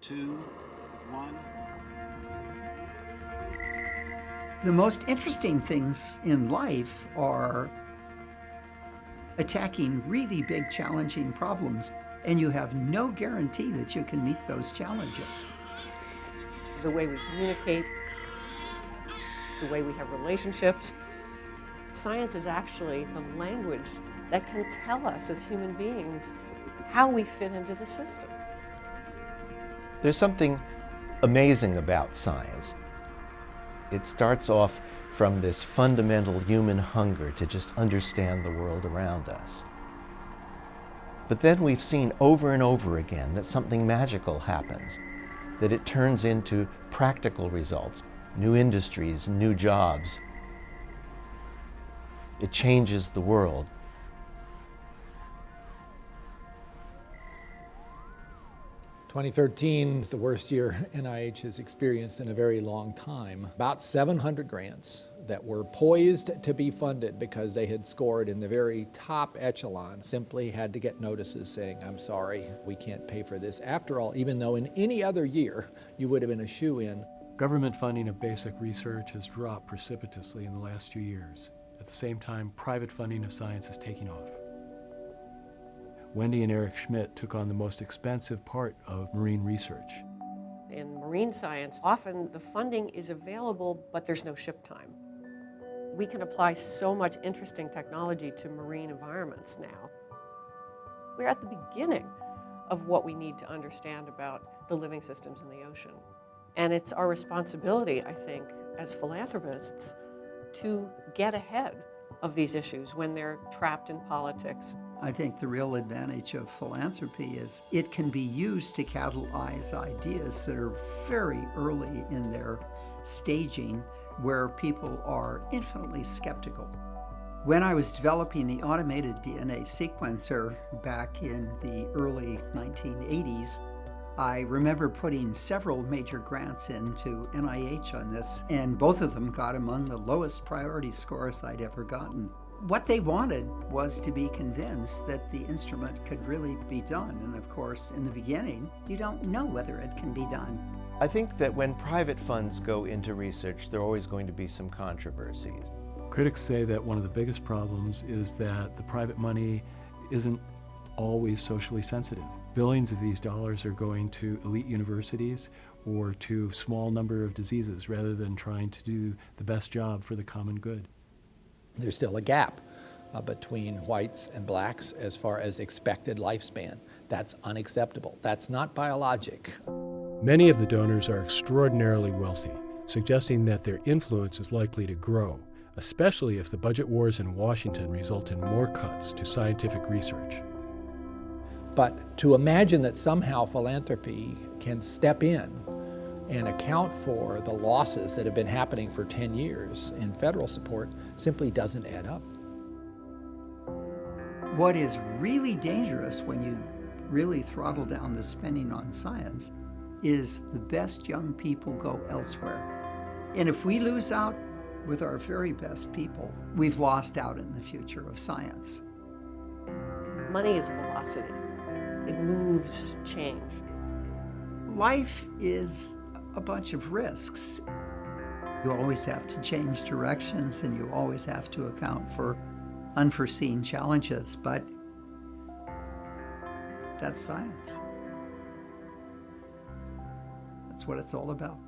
2, 1. The most interesting things in life are attacking really big, challenging problems, and you have no guarantee that you can meet those challenges. The way we communicate, the way we have relationships. Science is actually the language that can tell us as human beings how we fit into the system. There's something amazing about science. It starts off from this fundamental human hunger to just understand the world around us. But then we've seen over and over again that something magical happens, that it turns into practical results, new industries, new jobs. It changes the world. "2013 is the worst year NIH has experienced in a very long time. About 700 grants that were poised to be funded because they had scored in the very top echelon simply had to get notices saying, "I'm sorry, we can't pay for this after all," even though in any other year you would have been a shoo-in. Government funding of basic research has dropped precipitously in the last 2 years. At the same time, private funding of science is taking off. Wendy and Schmidt took on the most expensive part of marine research. In marine science, often the funding is available, but there's no ship time. We can apply so much interesting technology to marine environments now. We're at the beginning of what we need to understand about the living systems in the ocean. And it's our responsibility, I think, as philanthropists, to get ahead of these issues when they're trapped in politics. I think the real advantage of philanthropy is it can be used to catalyze ideas that are very early in their staging, where people are infinitely skeptical. When I was developing the automated DNA sequencer back in the early 1980s, I remember putting several major grants into NIH on this, and both of them got among the lowest priority scores I'd ever gotten. What they wanted was to be convinced that the instrument could really be done. And of course, in the beginning, you don't know whether it can be done. I think that when private funds go into research, there are always going to be some controversies. Critics say that one of the biggest problems is that the private money isn't always socially sensitive. Billions of these dollars are going to elite universities or to small number of diseases rather than trying to do the best job for the common good. There's still a gap between whites and blacks as far as expected lifespan. That's unacceptable. That's not biologic. Many of the donors are extraordinarily wealthy, suggesting that their influence is likely to grow, especially if the budget wars in Washington result in more cuts to scientific research. But to imagine that somehow philanthropy can step in and account for the losses that have been happening for 10 years in federal support simply doesn't add up. What is really dangerous when you really throttle down the spending on science is the best young people go elsewhere. And if we lose out with our very best people, we've lost out in the future of science. Money is velocity. It moves change. Life is a bunch of risks. You always have to change directions, and you always have to account for unforeseen challenges, but that's science. That's what it's all about.